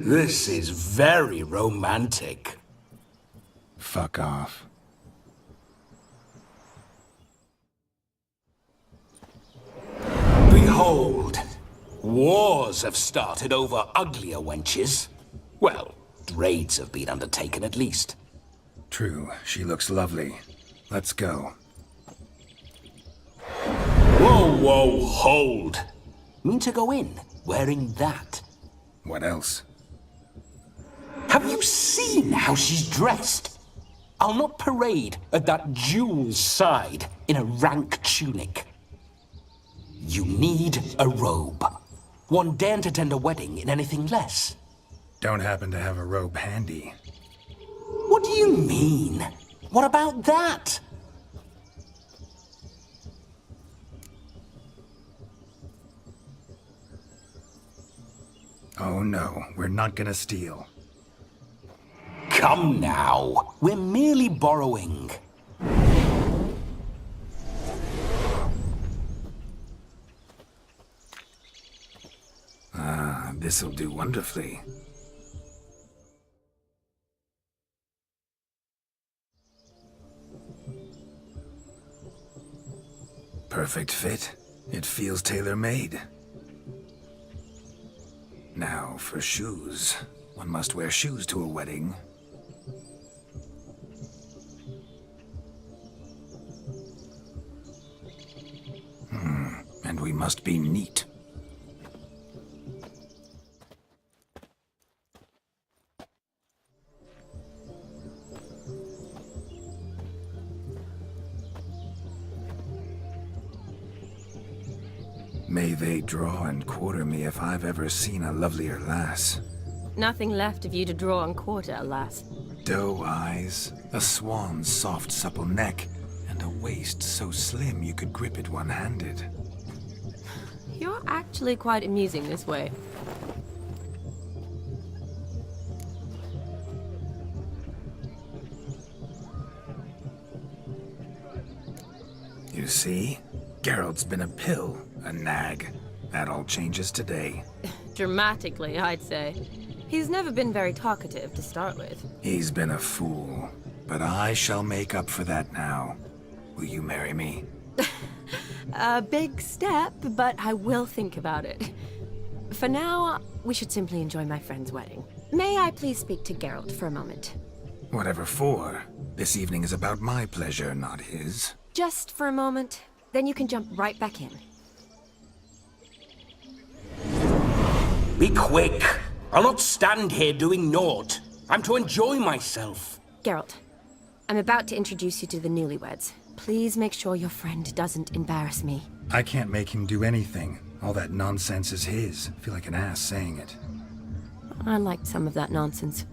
This is very romantic. Fuck off. Behold, wars have started over uglier wenches. Well, raids have been undertaken at least. True, she looks lovely. Let's go. Whoa, hold. Mean to go in, wearing that? What else? Have you seen how she's dressed? I'll not parade at that jewel's side in a rank tunic. You need a robe. One daren't attend a wedding in anything less. Don't happen to have a robe handy. What do you mean? What about that? Oh no, we're not gonna steal. Come now, we're merely borrowing. This'll do wonderfully. Perfect fit. It feels tailor-made. Now, for shoes. One must wear shoes to a wedding. And we must be neat. May they draw and quarter me if I've ever seen a lovelier lass. Nothing left of you to draw and quarter, alas. Doe eyes, a swan's soft supple neck, and a waist so slim you could grip it one-handed. You're actually quite amusing this way. You see? Geralt's been a pill, a nag. That all changes today. Dramatically, I'd say. He's never been very talkative to start with. He's been a fool, but I shall make up for that now. Will you marry me? A big step, but I will think about it. For now, we should simply enjoy my friend's wedding. May I please speak to Geralt for a moment? Whatever for. This evening is about my pleasure, not his. Just for a moment, then you can jump right back in. Be quick. I'll not stand here doing naught. I'm to enjoy myself. Geralt, I'm about to introduce you to the newlyweds. Please make sure your friend doesn't embarrass me. I can't make him do anything. All that nonsense is his. I feel like an ass saying it. I liked some of that nonsense.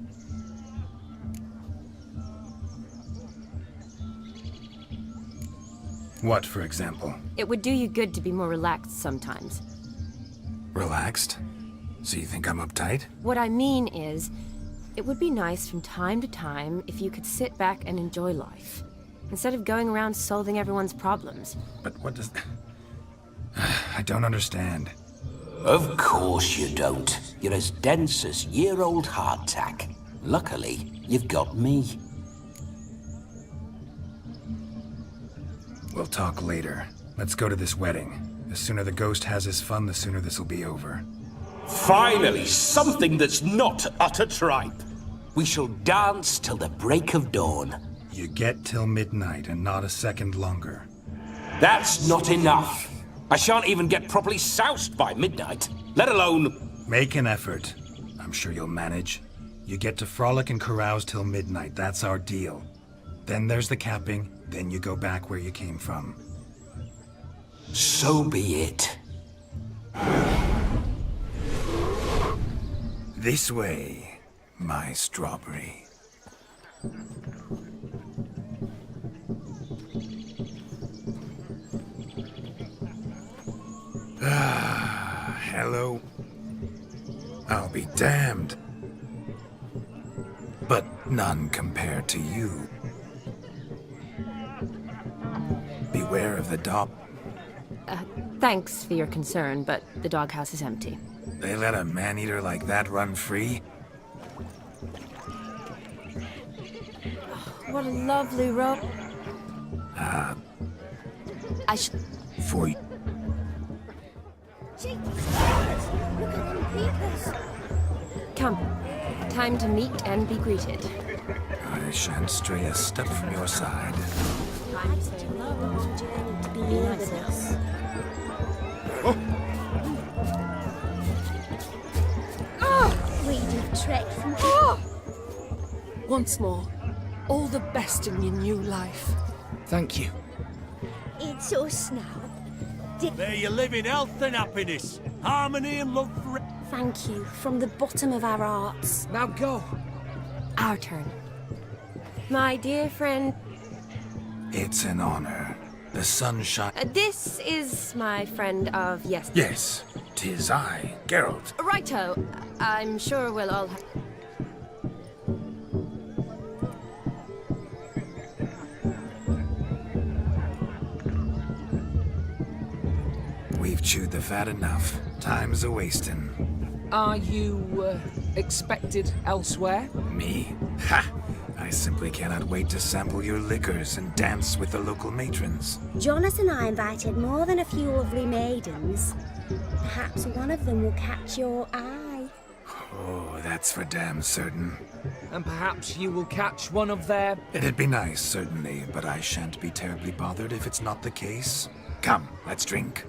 What, for example? It would do you good to be more relaxed sometimes. Relaxed? So you think I'm uptight? What I mean is, it would be nice from time to time if you could sit back and enjoy life, instead of going around solving everyone's problems. But what does... I don't understand. Of course you don't. You're as dense as year-old hardtack. Luckily, you've got me. We'll talk later. Let's go to this wedding. The sooner the ghost has his fun, the sooner this'll be over. Finally, something that's not utter tripe. We shall dance till the break of dawn. You get till midnight and not a second longer. That's not enough. I shan't even get properly soused by midnight, let alone... Make an effort. I'm sure you'll manage. You get to frolic and carouse till midnight, that's our deal. Then there's the capping, then you go back where you came from. So be it. This way, my strawberry. Hello. I'll be damned. But none compared to you. Beware of the dog. Thanks for your concern, but the doghouse is empty. They let a man-eater like that run free? what a lovely robe. I should... For you. Look at them peepers. Come. Time to meet and be greeted. I shan't stray a step from your side. Time to love. Journey to be Be here nice with now. us. We'd trek from Once more, all the best in your new life. Thank you. It's us now. May you live in health and happiness, harmony and love for... Thank you from the bottom of our hearts. Now go. Our turn. My dear friend, It's an honor. The sunshine. this is my friend of yesterday. Yes, 'tis I, Geralt. Righto. I'm sure we'll all have... We've chewed the fat enough. Time's a-wasting. Are you expected elsewhere? Me? Ha! I simply cannot wait to sample your liquors and dance with the local matrons. Jonas and I invited more than a few lovely maidens. Perhaps one of them will catch your eye. Oh, that's for damn certain. And perhaps you will catch one of their... It'd be nice, certainly, but I shan't be terribly bothered if it's not the case. Come, let's drink.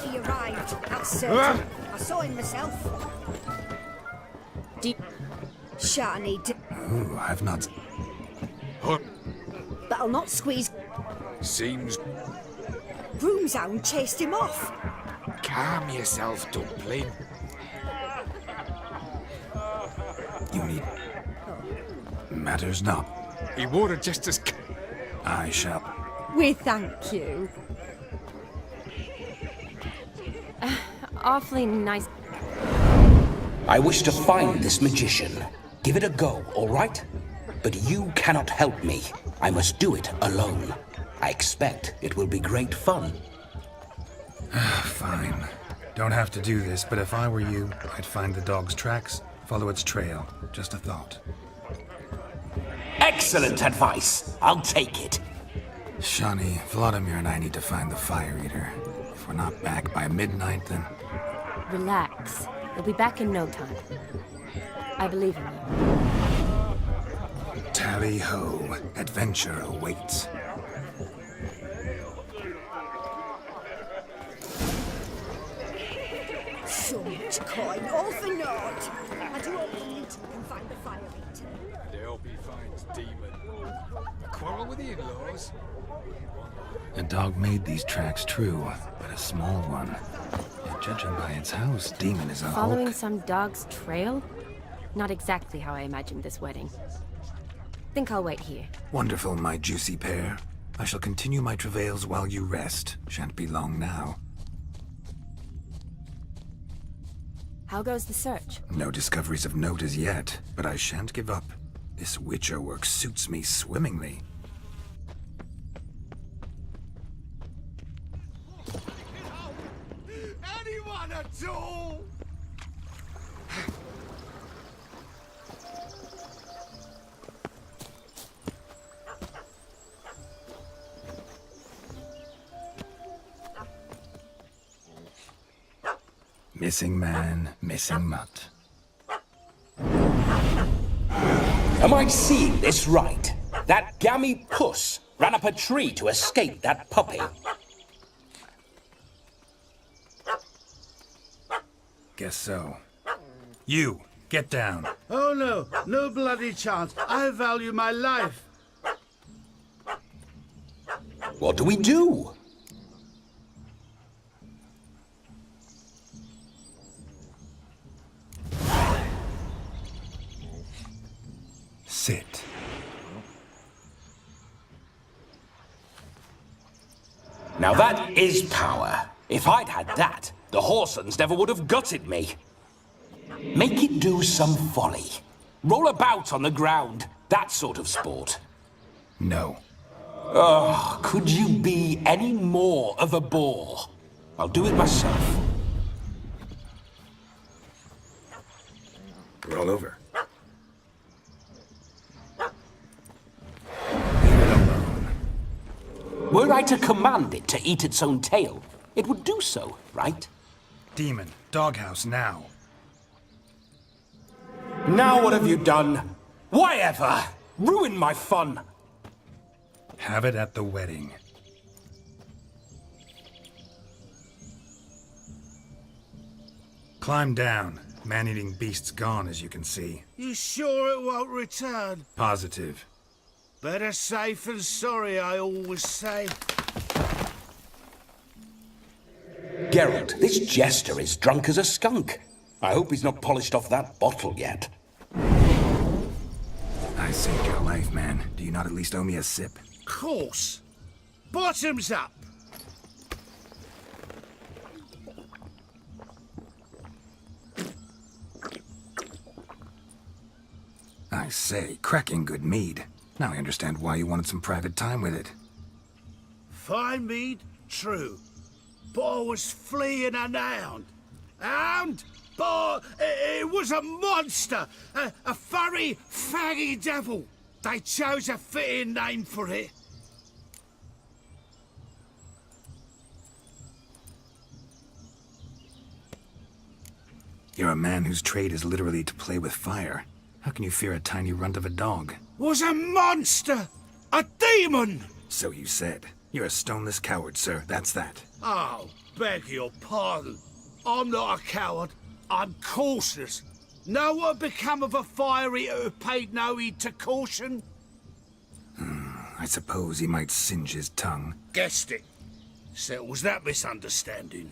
He arrived, that's certain. I saw him myself. Deep. Shiny, Ooh, I've not... but I'll not squeeze. Seems... Broomshound chased him off. Calm yourself, Dumpling. You need... Matters not. He wore it just as... I shall... We thank you. Awfully nice. I wish to find this magician. Give it a go, all right? But you cannot help me. I must do it alone. I expect it will be great fun. Fine. Don't have to do this, but if I were you, I'd find the dog's tracks, follow its trail. Just a thought. Excellent advice. I'll take it. Shani, Vladimir and I need to find the fire eater. If we're not back by midnight, then... Relax. We'll be back in no time. I believe in you. Tally-ho. Adventure awaits. So much coin, all for naught. I do hope the mutant can find the fire eater. They'll be fine, demon. Quarrel with the in-laws? A dog made these tracks true, but a small one. And judging by its house, demon is a Following hulk. some dog's trail? Not exactly how I imagined this wedding. Think I'll wait here. Wonderful, my juicy pair. I shall continue my travails while you rest. Shan't be long now. How goes the search? No discoveries of note as yet, but I shan't give up. This Witcher work suits me swimmingly. Anyone at all? Missing man, missing mutt. Am I seeing this right? That gammy puss ran up a tree to escape that puppy. Guess so. You, get down. Oh no, no bloody chance. I value my life. What do we do? Sit. Now that is power. If I'd had that, the Horsons never would have gutted me. Make it do some folly. Roll about on the ground. That sort of sport. No. Oh, could you be any more of a bore? I'll do it myself. Roll over. Leave it alone. Were I to command it to eat its own tail, it would do so, right? Demon, doghouse now. Now what have you done? Why ever? Ruin my fun. Have it at the wedding. Climb down. Man-eating beast's gone, as you can see. You sure it won't return? Positive. Better safe than sorry, I always say. Geralt, this jester is drunk as a skunk. I hope he's not polished off that bottle yet. I saved your life, man. Do you not at least owe me a sip? Course. Bottoms up. I say, cracking good mead. Now I understand why you wanted some private time with it. Fine mead, true. But I was fleeing an hound. Hound? But it was a monster. A furry, faggy devil. They chose a fitting name for it. You're a man whose trade is literally to play with fire. How can you fear a tiny runt of a dog? Was a monster. A demon. So you said. You're a stoneless coward, sir. That's that. Oh, beg your pardon. I'm not a coward. I'm cautious. Know what become of a fire eater who paid no heed to caution? I suppose he might singe his tongue. Guessed it. Settles that misunderstanding.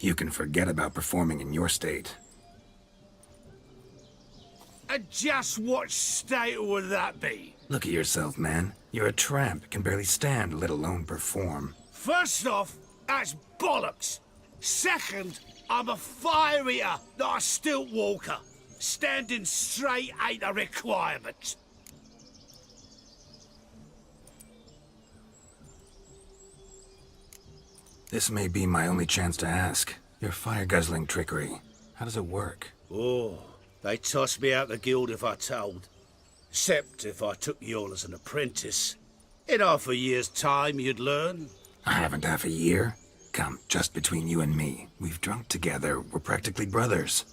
You can forget about performing in your state. And just what state would that be? Look at yourself, man. You're a tramp, can barely stand, let alone perform. First off, that's bollocks. Second, I'm a fire eater, not a stilt walker. Standing straight ain't a requirement. This may be my only chance to ask. Your fire-guzzling trickery, how does it work? Oh, they tossed me out the guild if I told. Except if I took you all as an apprentice. In half a year's time, you'd learn. I haven't half a year. Come, just between you and me. We've drunk together. We're practically brothers.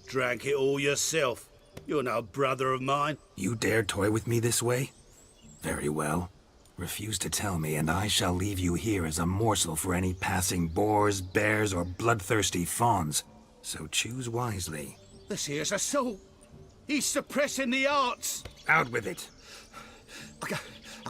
Drank it all yourself. You're no brother of mine. You dare toy with me this way? Very well. Refuse to tell me, and I shall leave you here as a morsel for any passing boars, bears, or bloodthirsty fawns. So choose wisely. This here's assault. He's suppressing the arts. Out with it. I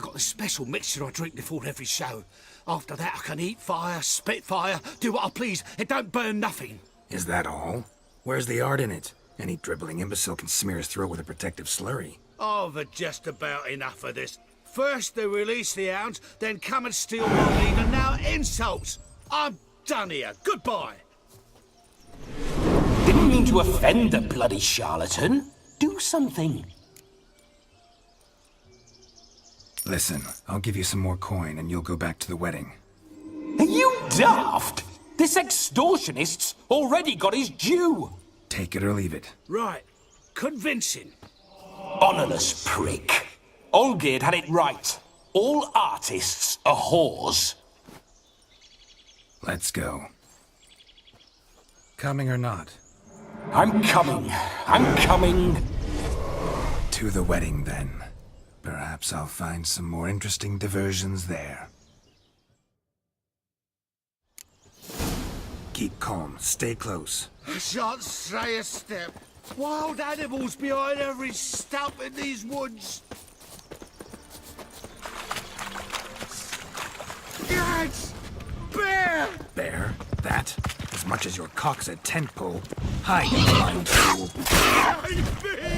got this special mixture I drink before every show. After that, I can eat fire, spit fire, do what I please. It don't burn nothing. Is that all? Where's the art in it? Any dribbling imbecile can smear his throat with a protective slurry. I've had just about enough of this. First they release the hounds, then come and steal my meat, and now insults. I'm done here. Goodbye. Didn't mean to offend the bloody charlatan. Do something. Listen, I'll give you some more coin and you'll go back to the wedding. Are you daft? This extortionist's already got his due. Take it or leave it. Right. Convincing. Honourless prick. Olgerd had it right. All artists are whores. Let's go. Coming or not? I'm coming. I'm coming. To the wedding, then. Perhaps I'll find some more interesting diversions there. Keep calm. Stay close. I shan't stray a step. Wild animals behind every stump in these woods. Yes! Bear! Bear? That? As much as your cock's a tent pole. Hide, you blind fool. Hide me!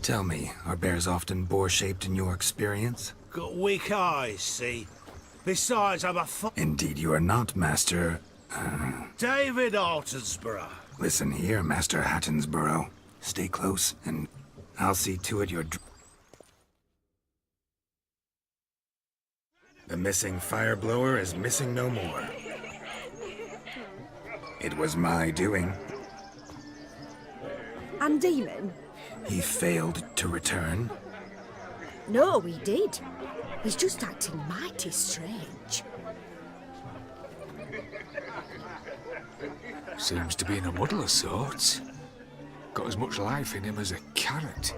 Tell me, are bears often boar-shaped in your experience? Got weak eyes, see? Besides, I'm a Indeed you are not, Master... David Altonsborough. Listen here, Master Hattonsborough. Stay close, and I'll see to it you're... The missing fire blower is missing no more. It was my doing. And Demon? He failed to return. No, he did. He's just acting mighty strange. Seems to be in a muddle of sorts. Got as much life in him as a carrot.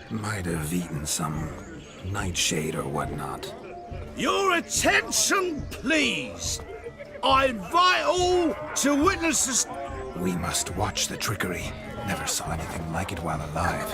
Might have eaten some nightshade or whatnot. Your attention, please. I invite all to witness this. We must watch the trickery. Never saw anything like it while alive.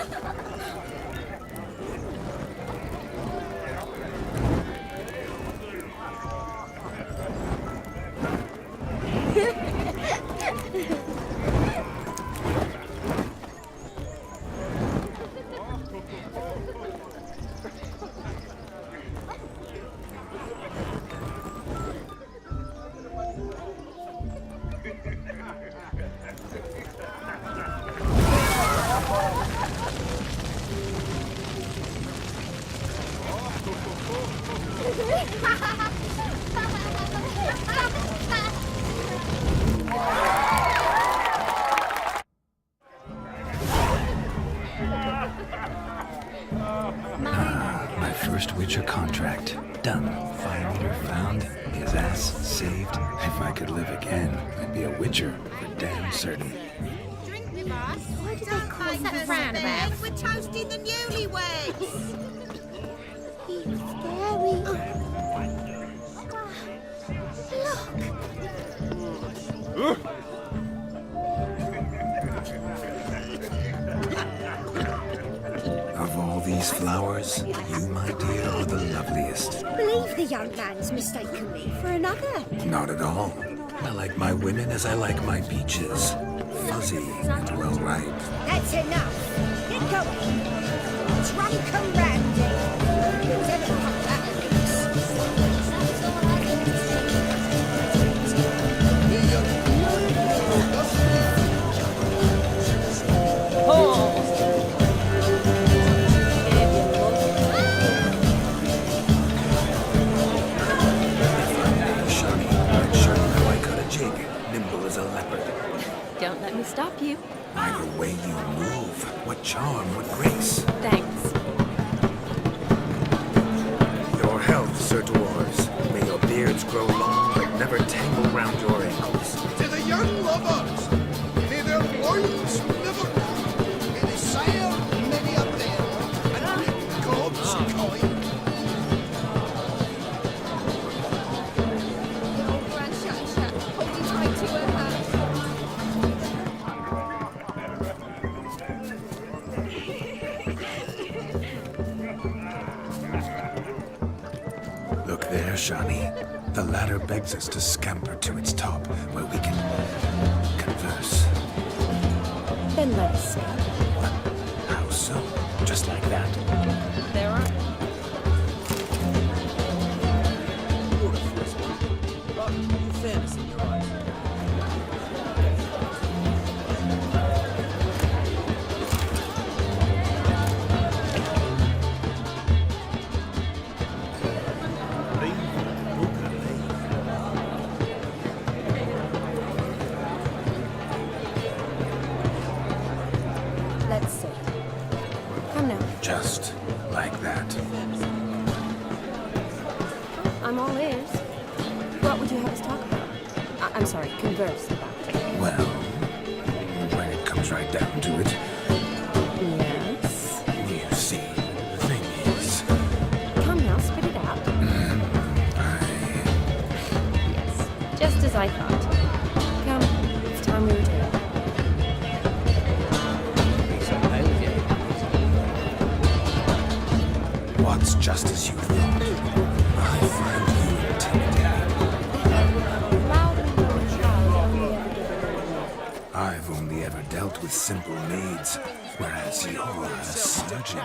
My first Witcher contract. Done. Fire meter found. His ass saved. If I could live again, I'd be a Witcher for damn certain. Drink me, boss. Why do they call it the roundabout? We're toasting the newlyweds. It's scary. Of all these flowers, you, my dear, are the loveliest. Believe the young man's mistaken me for another. Not at all. I like my women as I like my peaches. Fuzzy and well ripe. That's enough. Get going. Drunk and randy. Whatever the fuck that nimble as a leopard. Don't let me stop you. Either way you move, what charm, what grace. Thanks. Your health, Sir Dwarves. May your beards grow long, but never tangle round your ankles. To the young lovers, may their loins never may they sail many a day, and reap God's coin. Look there, Shani. The ladder begs us to scamper to its top, where we can converse. Then let us go. How so? Just like that? There are. Fairness in your eyes. Let's see. Come now. Just like that. I'm all ears. What would you have us talk about? I'm sorry, converse about. Well, when it comes right down to it, Yes. you see, the thing is, Come now, spit it out. Yes, just as I thought. Come, it's time we were together. what's just as you thought? I find you intimidating. I've only ever dealt with simple maids, whereas you're a surgeon.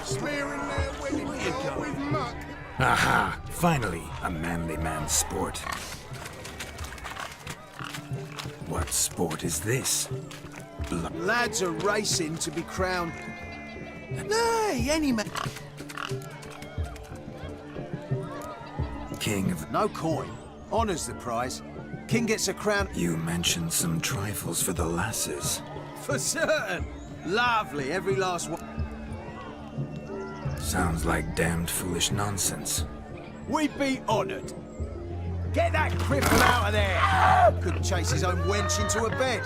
Smearing their wedding cake with muck. Aha! Finally, a manly man's sport. What sport is this? Lads are racing to be crowned. Nay, any man. King of... No coin. Honours the prize. King gets a crown. You mentioned some trifles for the lasses. For certain. Lovely, every last one. Sounds like damned foolish nonsense. We'd be honoured. Get that cripple out of there! Couldn't chase his own wench into a bed.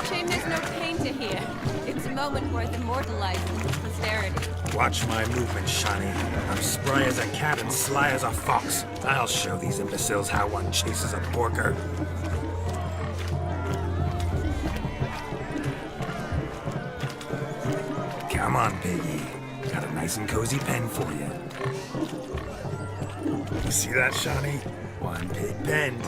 Shame there's no painter here. It's a moment worth immortalizing for posterity. Watch my movement, Shani. I'm spry as a cat and sly as a fox. I'll show these imbeciles how one chases a porker. Come on, piggy. Got a nice and cozy pen for you. You see that, Shani? One pig penned.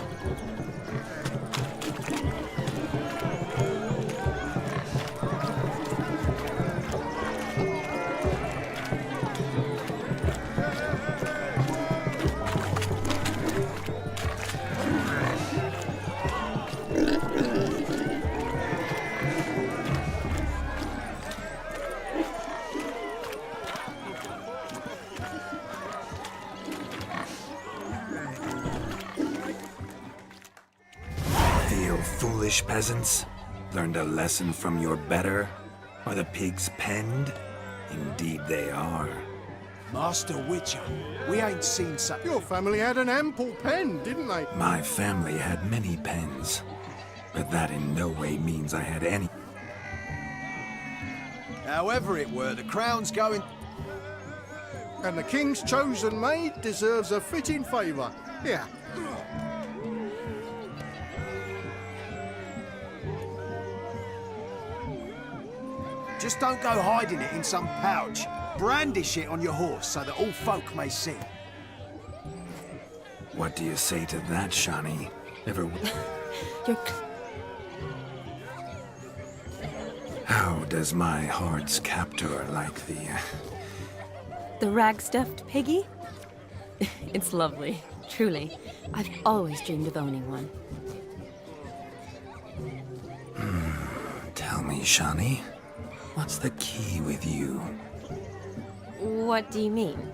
Foolish peasants, learned a lesson from your better? Are the pigs penned? Indeed they are. Master Witcher, we ain't seen such... Your family had an ample pen, didn't they? My family had many pens, but that in no way means I had any. However it were, the crown's going... And the king's chosen maid deserves a fitting favour. Here. Just don't go hiding it in some pouch. Brandish it on your horse so that all folk may see. What do you say to that, Shani? Ever... You're... How does my heart's captor like The rag-stuffed piggy? It's lovely, truly. I've always dreamed of owning one. Tell me, Shani, What's the key with you? What do you mean?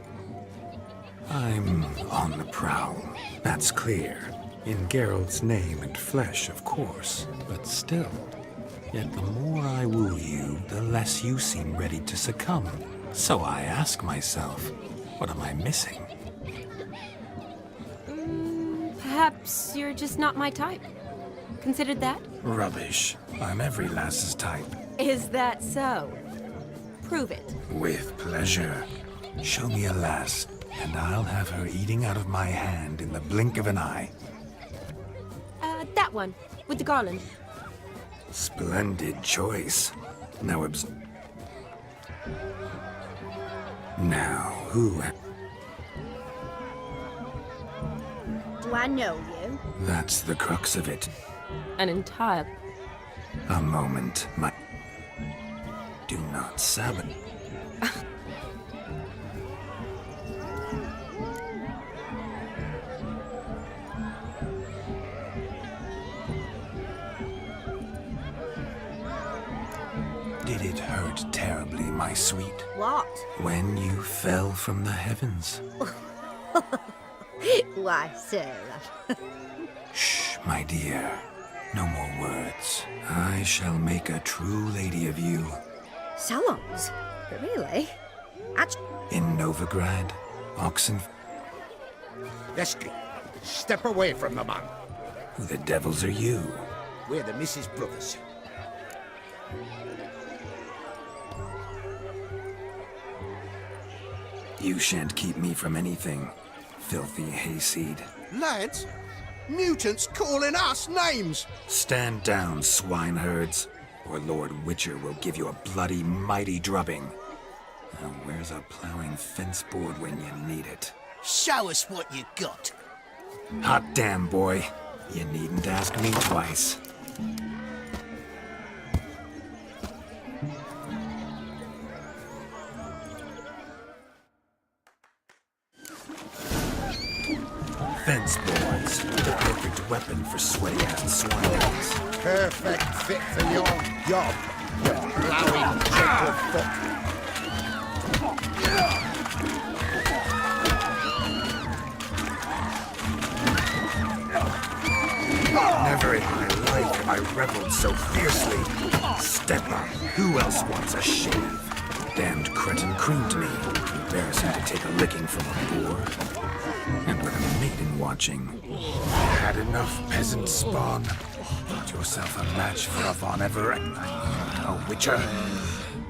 I'm on the prowl. That's clear. In Geralt's name and flesh, of course. But still. Yet the more I woo you, the less you seem ready to succumb. So I ask myself, what am I missing? Perhaps you're just not my type. Considered that? Rubbish. I'm every lass's type. Is that so? Prove it. With pleasure. Show me a lass, and I'll have her eating out of my hand in the blink of an eye. That one, with the garland. Splendid choice. Now Now, who... Do I know you? That's the crux of it. An entire... A moment, my... Do not sabotage. Did it hurt terribly, my sweet? What? When you fell from the heavens? Why, Sarah. Shh, my dear. No more words. I shall make a true lady of you. Salons? But really? In Novigrad, Oxen... Leslie, step away from the man. Who the devils are you? We're the Mrs. Brothers. You shan't keep me from anything, filthy hayseed. Lads, mutants calling us names. Stand down, swineherds, or Lord Witcher will give you a bloody mighty drubbing. Now where's a plowing fence board when you need it? Show us what you got. Hot damn, boy. You needn't ask me twice. Fence boards, the perfect weapon for sweaty-ass swineherds. Perfect fit for your job, you plowing foot. Never in my life have I reveled so fiercely. Step up. Who else wants a shave? Damned cretin creamed me. Embarrassing to take a licking from a boor. And with a maiden watching. Had enough, peasant spawn. Got yourself a match for a Von Everett. A Witcher.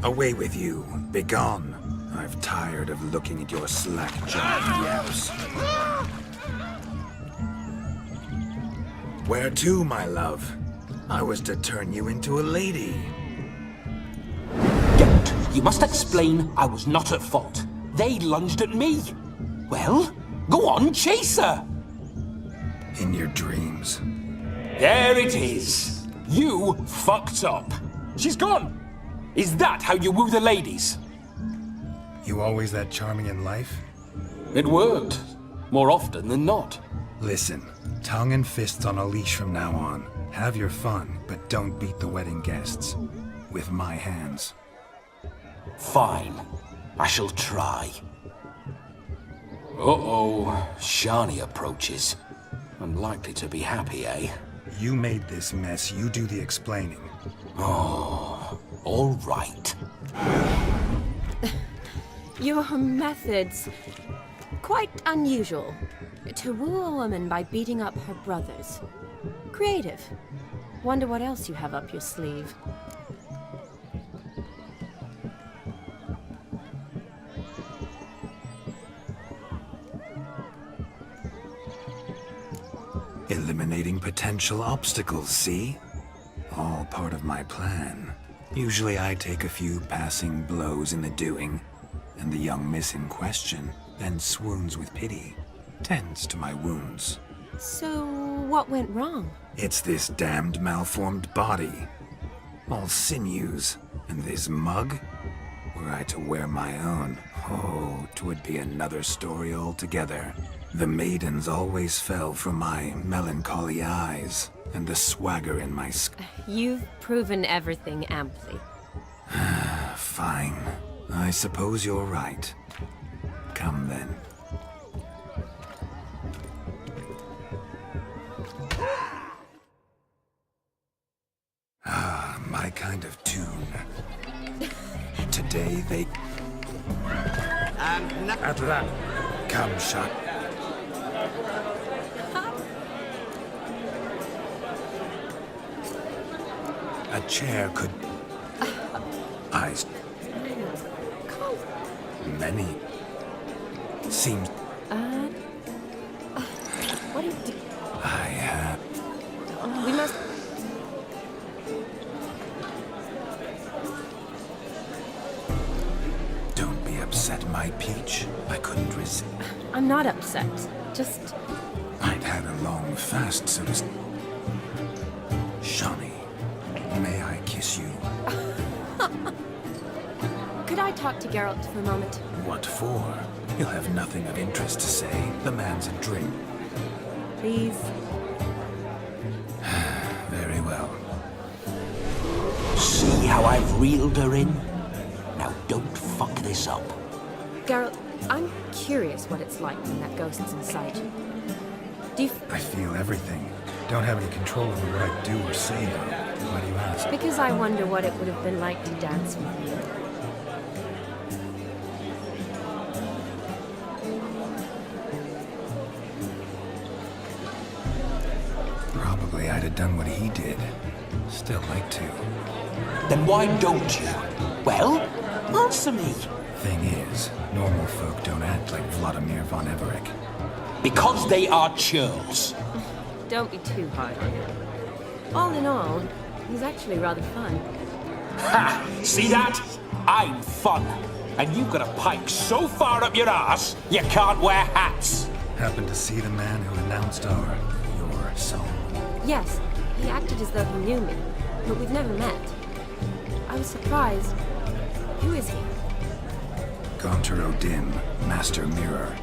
Away with you. Begone. I've tired of looking at your slack-jawed yaps. Where to, my love? I was to turn you into a lady. Geralt, you must explain I was not at fault. They lunged at me. Well, go on, chase her. In your dreams. There it is. You fucked up. She's gone. Is that how you woo the ladies? You always that charming in life? It worked. More often than not. Listen, tongue and fists on a leash from now on. Have your fun, but don't beat the wedding guests. With my hands. Fine. I shall try. Uh-oh. Shani approaches. Unlikely to be happy, eh? You made this mess, you do the explaining. Oh, all right. Your methods... quite unusual. To woo a woman by beating up her brothers. Creative. Wonder what else you have up your sleeve. Eliminating potential obstacles, see? All part of my plan. Usually I take a few passing blows in the doing, and the young miss in question then swoons with pity. Tends to my wounds. So, what went wrong? It's this damned malformed body. All sinews, and this mug? Were I to wear my own, oh, 'twould be another story altogether. The maidens always fell from my melancholy eyes, and the swagger in my You've proven everything amply. Fine. I suppose you're right. Come then. Ah, my kind of tune. Today they... And At that, come shot. A chair could... Eyes. Many. Seems... What do you do? I have... We must... Don't be upset, my peach. I couldn't resist. I'm not upset. Just... I'd had a long fast, so to... Shawnee, may I kiss you? Could I talk to Geralt for a moment? What for? He'll have nothing of interest to say. The man's a drink. Please? Very well. See how I've reeled her in? Now don't fuck this up. Geralt, I'm curious what it's like when that ghost's in sight. Do you... I feel everything. Don't have any control over what I do or say, though. Why do you ask? Because I wonder what it would have been like to dance with you. Probably I'd have done what he did. Still like to. Then why don't you? Well, answer me. Thing is, normal folk don't act like Vladimir von Everec. Because they are churls. Don't be too hard on him. All in all, he's actually rather fun. Ha! See that? I'm fun. And you've got a pike so far up your ass, you can't wear hats. Happened to see the man who announced your song. Yes, he acted as though he knew me, but we've never met. I was surprised. Who is he? Gaunter O'Dim, Master Mirror.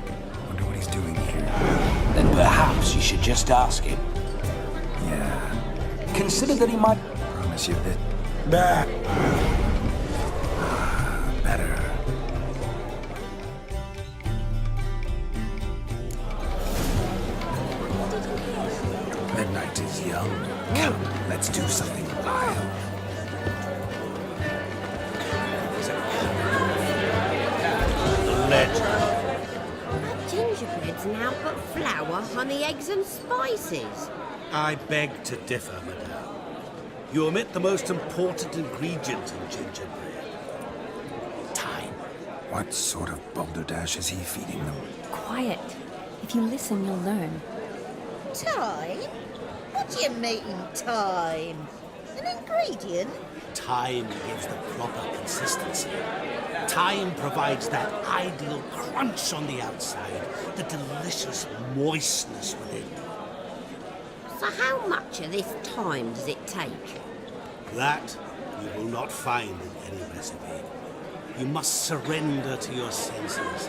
Wonder what he's doing here. Then perhaps you should just ask him. Yeah. Consider that he might... Promise you that... Better. Midnight is young. Come, let's do something wild. Gingerbread's now but flour, honey, eggs and spices. I beg to differ, madame. You omit the most important ingredient in gingerbread. Time. What sort of balderdash is he feeding them? Quiet. If you listen, you'll learn. Time? What do you mean, time? An ingredient? Time gives the proper consistency. Time provides that ideal crunch on the outside, the delicious moistness within. So how much of this time does it take? That you will not find in any recipe. You must surrender to your senses.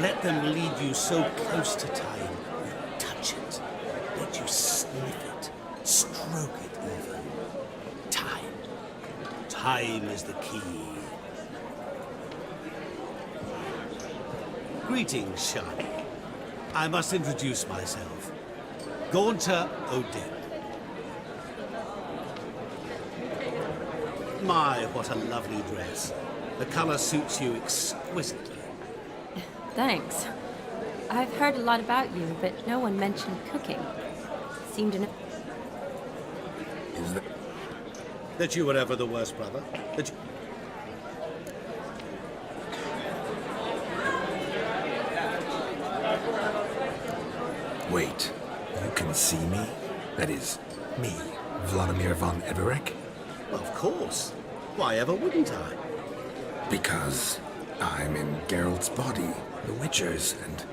Let them lead you so close to time, you touch it. Let you sniff it, stroke it even. Time. Time is the key. Greetings, Shawnee. I must introduce myself. Gaunter O'Dim. My, what a lovely dress. The color suits you exquisitely. Thanks. I've heard a lot about you, but no one mentioned cooking. Seemed to know... Is that... That you were ever the worst brother? That you... Wait, you can see me? That is, me, Vladimir von Everec? Of course. Why ever wouldn't I? Because I'm in Geralt's body, the Witcher's, and...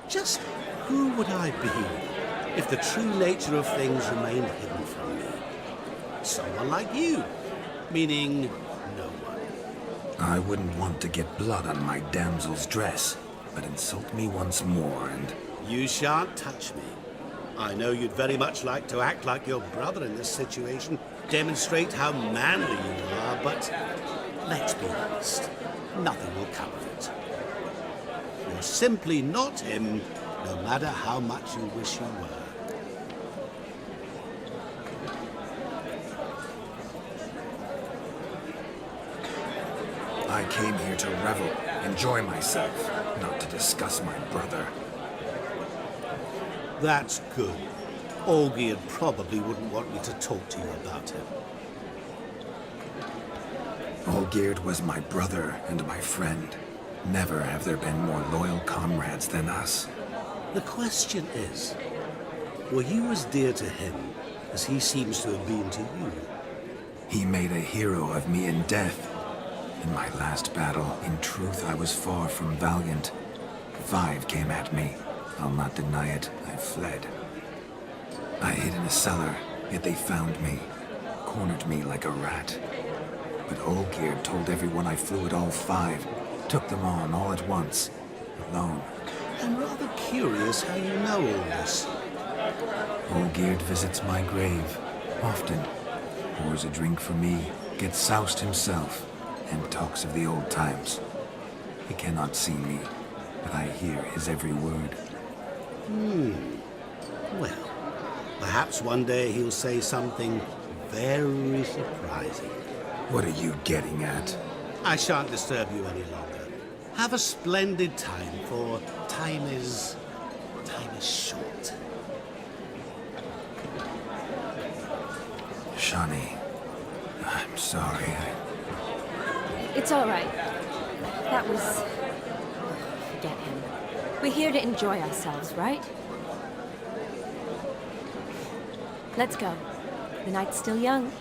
Just who would I be if the true nature of things remained hidden from me? Someone like you, meaning no one. I wouldn't want to get blood on my damsel's dress, but insult me once more and... You shan't touch me. I know you'd very much like to act like your brother in this situation, demonstrate how manly you are, but let's be honest. Nothing will come of it. You're simply not him, no matter how much you wish you were. I came here to revel, enjoy myself, not to discuss my brother. That's good. Olgierd probably wouldn't want me to talk to you about him. Olgierd was my brother and my friend. Never have there been more loyal comrades than us. The question is, were you as dear to him as he seems to have been to you? He made a hero of me in death. In my last battle, in truth, I was far from valiant. 5 came at me. I'll not deny it, I fled. I hid in a cellar, yet they found me, cornered me like a rat. But Olgierd told everyone I flew at all 5, took them on all at once, alone. I'm rather curious how you know all this. Olgierd visits my grave, often. Pours a drink for me, gets soused himself, and talks of the old times. He cannot see me, but I hear his every word. Well, perhaps one day he'll say something very surprising. What are you getting at? I shan't disturb you any longer. Have a splendid time, for time is short. Shani, I'm sorry. It's all right. That was... Forget him. We're here to enjoy ourselves, right? Let's go. The night's still young.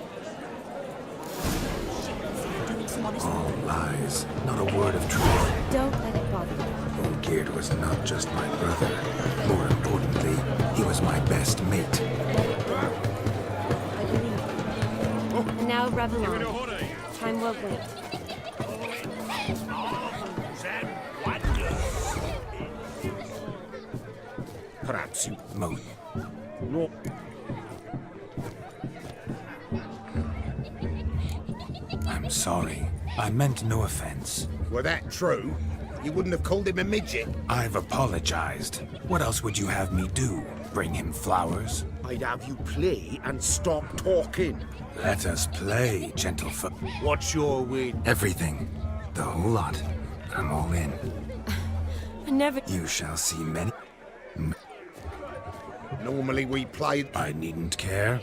All lies, not a word of truth. Don't let it bother you. Olgierd was not just my brother. More importantly, he was my best mate. And now revel on. Time won't wait. Perhaps you... Mo... No. I'm sorry. I meant no offense. Were that true, you wouldn't have called him a midget. I've apologized. What else would you have me do? Bring him flowers? I'd have you play and stop talking. Let us play, gentlefolk. What's your win? Everything. The whole lot. I'm all in. I never... You shall see many... Normally we play... I needn't care.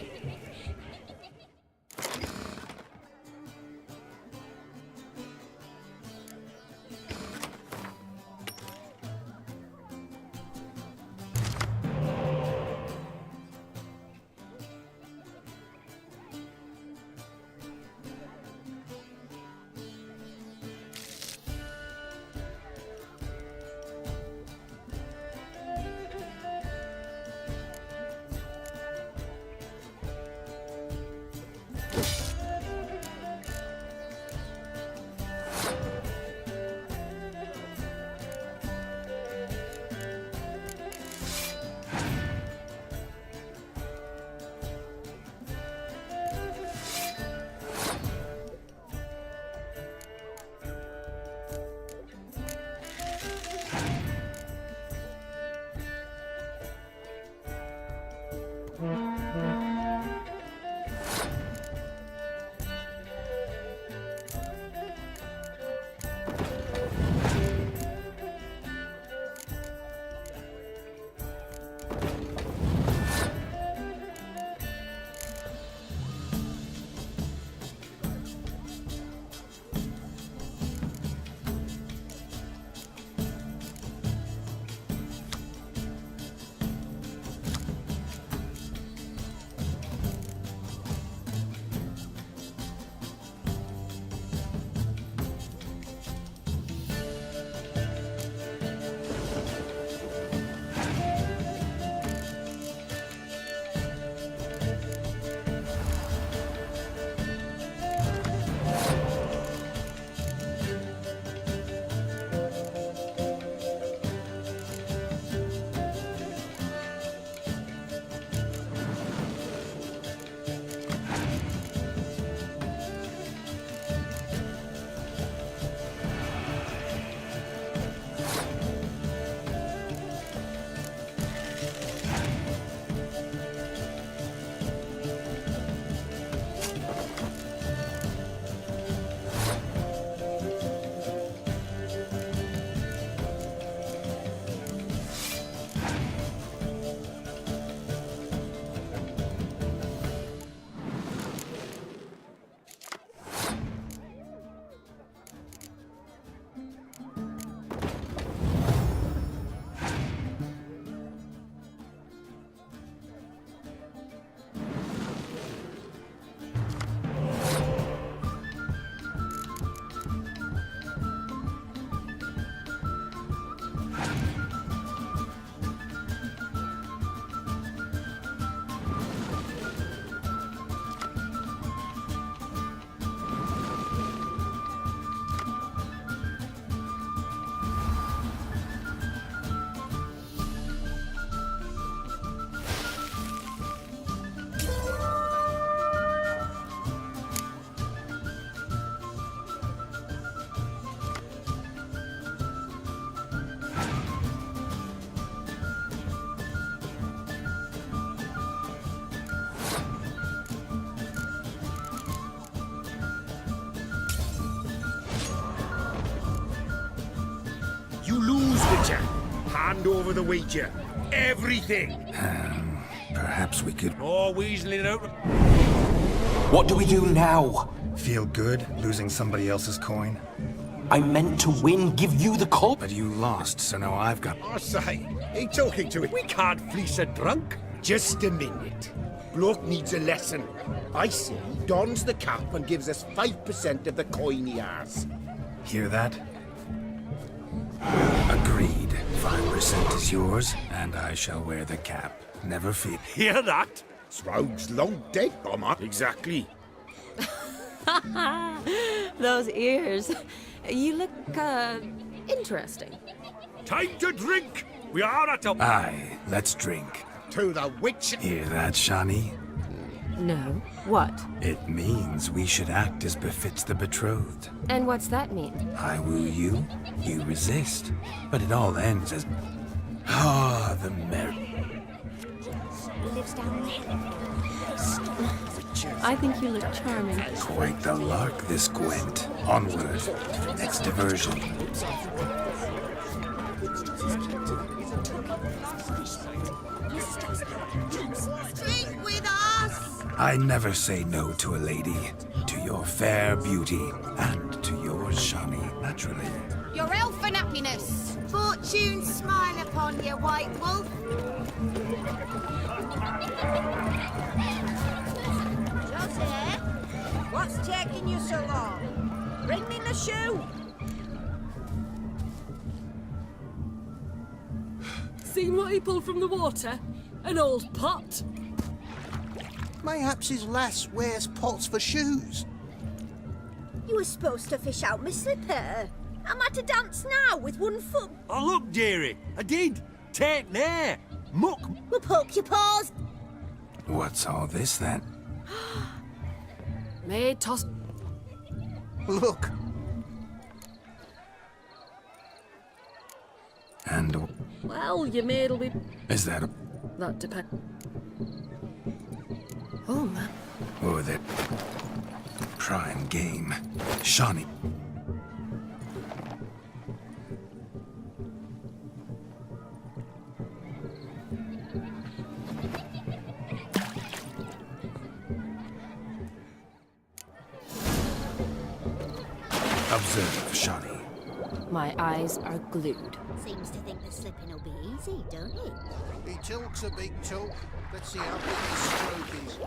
wager. Hand over the wager. Everything. Perhaps we could Oh, weaseling out. What do we do now? feel good losing somebody else's coin. I meant to win, give you the call. But you lost, so now I've got... I say, ain't talking to it. We can't fleece a drunk. Just a minute. Bloke needs a lesson. I say, dons the cap and gives us 5% of the coin he has. Hear that? Agreed. 5% is yours, and I shall wear the cap. Never fear. Hear that? Sroud's long dead, bomber. Exactly. Those ears. You look, interesting. Time to drink. We are at a... Aye, let's drink. To the witch. Hear that, Shani? No. What? It means we should act as befits the betrothed. And what's that mean? I woo you, you resist. But it all ends as... Ah, the merry... Lives down there. I think you look charming. Quite the lark, this Gwent. Onward. Next diversion. Drink with us! I never say no to a lady. To your fair beauty. And to yours, Shani, naturally. Your elfin happiness. Fortune smile upon you, white wolf. Josie, what's taking you so long? Bring me the shoe. Seen what he pulled from the water? An old pot. Mayhaps his lass wears pots for shoes. You were supposed to fish out my slipper. I'm at a dance now with one foot. Oh, look, dearie. I did. Take there. Muck. We'll poke your paws. What's all this, then? Maid toss. Look, And Well, your maid'll be. is that a... That depends. Oh, man. Or the... prime game? Shani. Observe, Shani. My eyes are glued. Seems to think the slipping will be easy, don't he? he talks a big talk. Let's see how big his stroke is.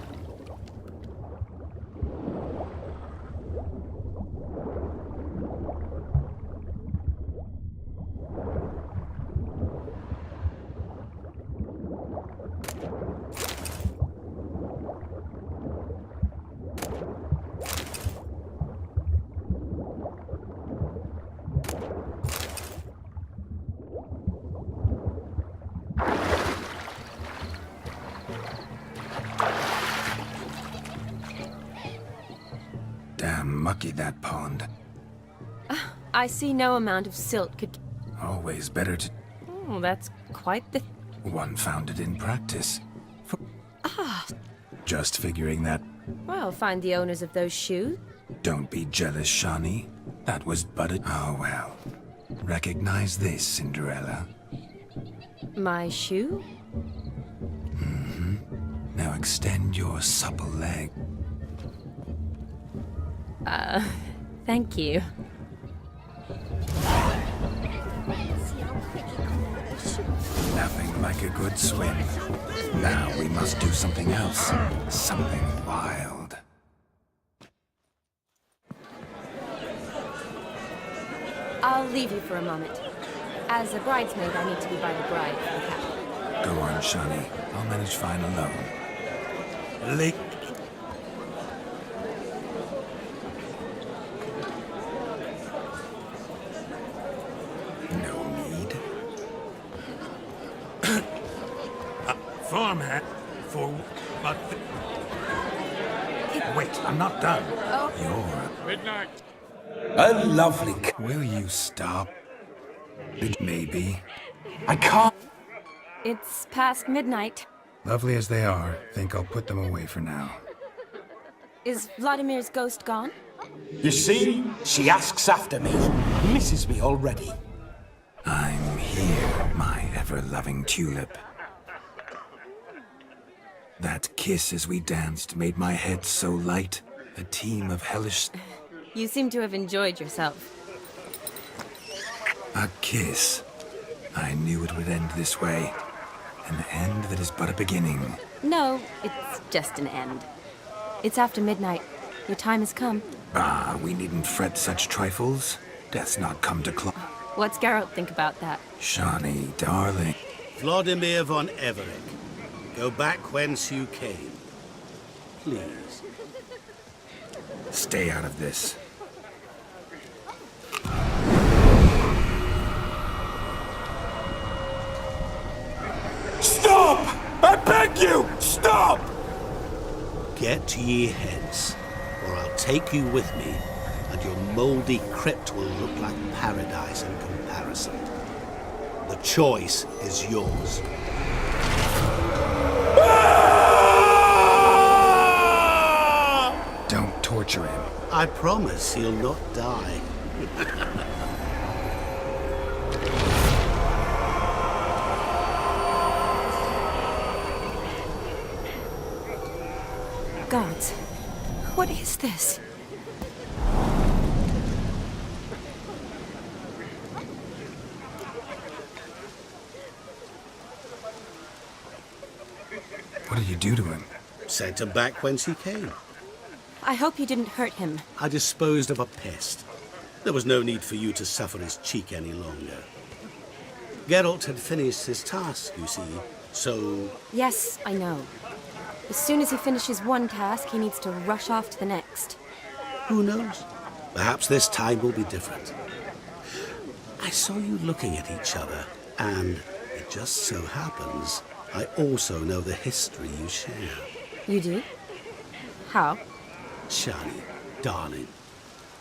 Damn mucky, that pond. I see no amount of silt could... Always better to... Oh, that's quite the... One founded in practice. Just figuring that... Well, find the owners of those shoes. Don't be jealous, Shani. That was but a... Oh, well. Recognize this, Cinderella. My shoe? Now extend your supple leg. Thank you. See how quick he come with a shoe. Nothing like a good swim. Now we must do something else. Something wild. I'll leave you for a moment. As a bridesmaid, I need to be by the bride for the cap. Go on, Shani. I'll manage fine alone. Lick. No need. Farmhat for... but... Wait, I'm not done. Oh. You're... Midnight. A lovely... Will you stop? Maybe. I can't... It's past midnight. Lovely as they are, think I'll put them away for now. Is Vladimir's ghost gone? You see? She asks after me. Misses me already. I'm Here, my ever-loving tulip. That kiss as we danced made my head so light. A team of hellish... You seem to have enjoyed yourself. A kiss. I knew it would end this way. An end that is but a beginning. No, it's just an end. It's after midnight. Your time has come. Ah, we needn't fret such trifles. Death's not come to clock. What's Geralt think about that? Shawnee, darling. Vladimir von Everett, go back whence you came. Please. Stay out of this. Stop! I beg you! Stop! Get ye hence, or I'll take you with me, and your mouldy crypt will look like paradise in comparison. The choice is yours. Don't torture him. I promise he'll not die. Gods, what is this? What did you do to him? Sent him back whence he came. I hope you didn't hurt him. I disposed of a pest. There was no need for you to suffer his cheek any longer. Geralt had finished his task, you see, so... Yes, I know. As soon as he finishes one task, he needs to rush off to the next. Who knows? Perhaps this time will be different. I saw you looking at each other, and it just so happens I also know the history you share. You do? How? Shani, darling,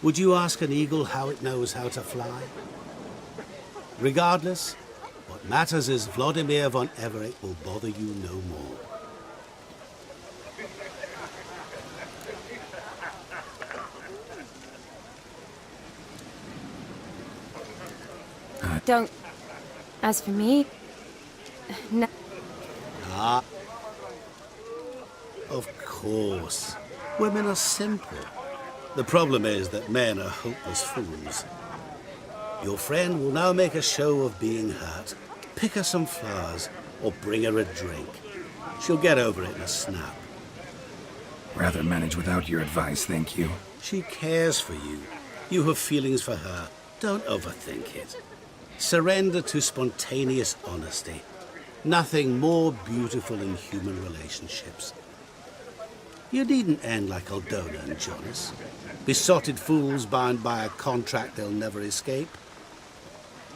would you ask an eagle how it knows how to fly? Regardless, what matters is Vladimir von Everett will bother you no more. Don't. As for me, no. Ah. Of course. Women are simple. The problem is that men are hopeless fools. Your friend will now make a show of being hurt, pick her some flowers, or bring her a drink. She'll get over it in a snap. Rather manage without your advice, thank you. She cares for you. You have feelings for her. Don't overthink it. Surrender to spontaneous honesty. Nothing more beautiful in human relationships. You needn't end like Aldona and Jonas. Besotted fools bound by a contract they'll never escape.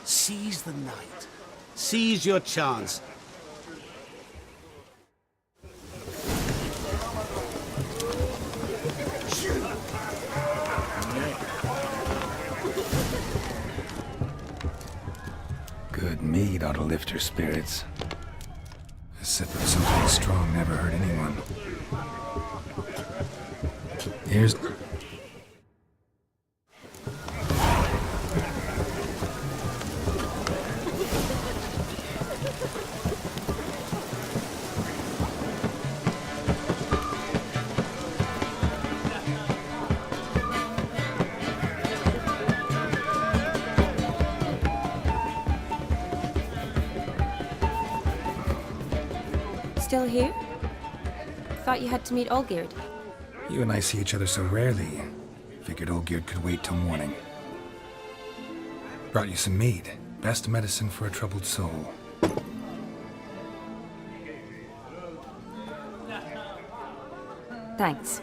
Seize the night. Seize your chance. Good mead ought to lift her spirits. A sip of something strong never hurt anyone. Here's... Still here? Thought you had to meet Olgierd. You and I see each other so rarely. Figured Olgierd could wait till morning. Brought you some mead. Best medicine for a troubled soul. Thanks.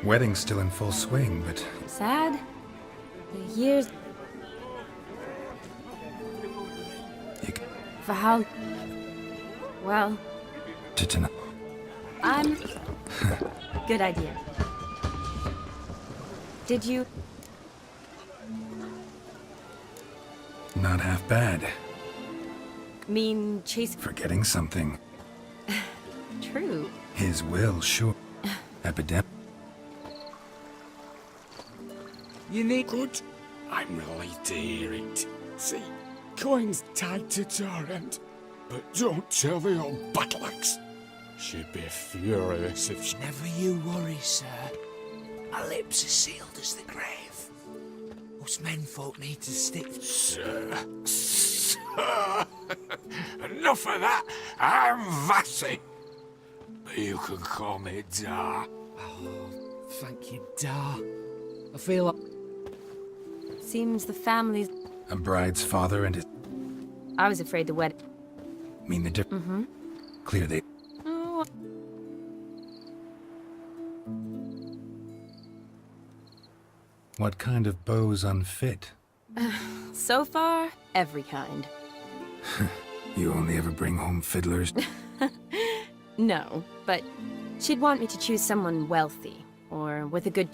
Wedding's still in full swing, but... Sad? The years... For how... Well... Tonight. I'm... Good idea. Did you... Not half bad. mean chase... Forgetting something. True. His will, sure. Epidemic. You need good? I'm relieved to hear it. See, coin's tied to Torrent, but don't tell the old battle-axe. She'd be furious if she... Never you worry, sir. My lips are sealed as the grave. Us menfolk need to stick... Sir. Enough of that. I'm Vassy. But you can call me Dar. Oh, thank you, Dar. I feel like... Seems the family's... A bride's father and his... I was afraid the wedding... Mean the difference? Mm-hmm. Clear they... Oh, What kind of bow's unfit? so far, every kind. You only ever bring home fiddlers? No, but she'd want me to choose someone wealthy, or with a good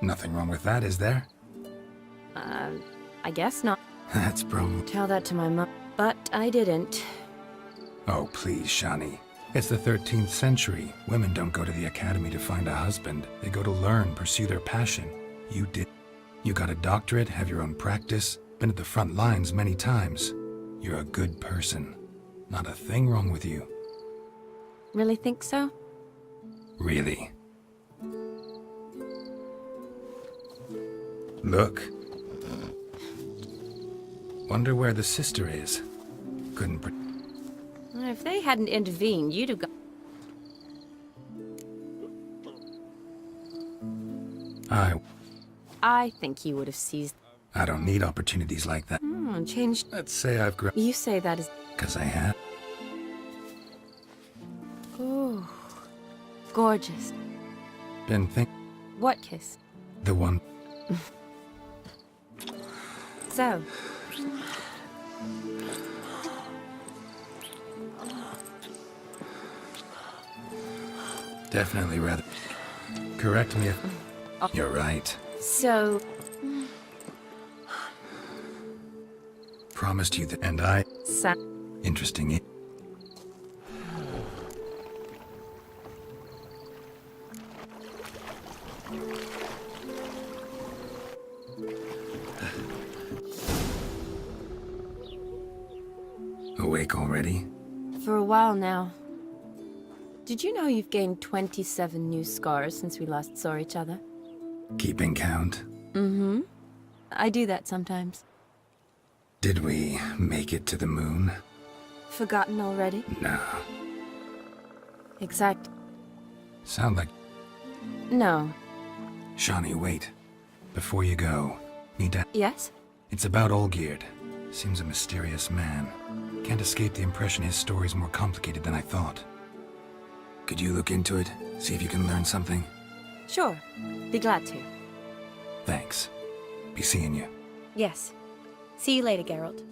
Nothing wrong with that, is there? I guess not. That's probably... Tell that to my mom. But I didn't. Oh, please, Shani. It's the 13th century. Women don't go to the academy to find a husband. They go to learn, pursue their passion. You did. You got a doctorate, have your own practice, been at the front lines many times. You're a good person. Not a thing wrong with you. Really think so? Really. Look. Wonder where the sister is. Couldn't If they hadn't intervened, you'd have got... I think you would have seized... I don't need opportunities like that. Changed... Let's say I've grown... You say that is... 'Cause I have. Ooh. Gorgeous. Been What kiss? the one... So... Definitely rather... Correct me if... You're right. So... Promised you that... And I... Interesting. Awake already? For a while now. Did you know you've gained 27 new scars since we last saw each other? Keeping count? Mm-hmm. I do that sometimes. Did we make it to the moon? Forgotten already? No. Exact. Sound like... No. Shani, wait. Before you go, need to... Yes? It's about Olgierd. Seems a mysterious man. Can't escape the impression his story's more complicated than I thought. Could you look into it? See if you can learn something? Sure. Be glad to. Thanks. Be seeing you. Yes. See you later, Geralt.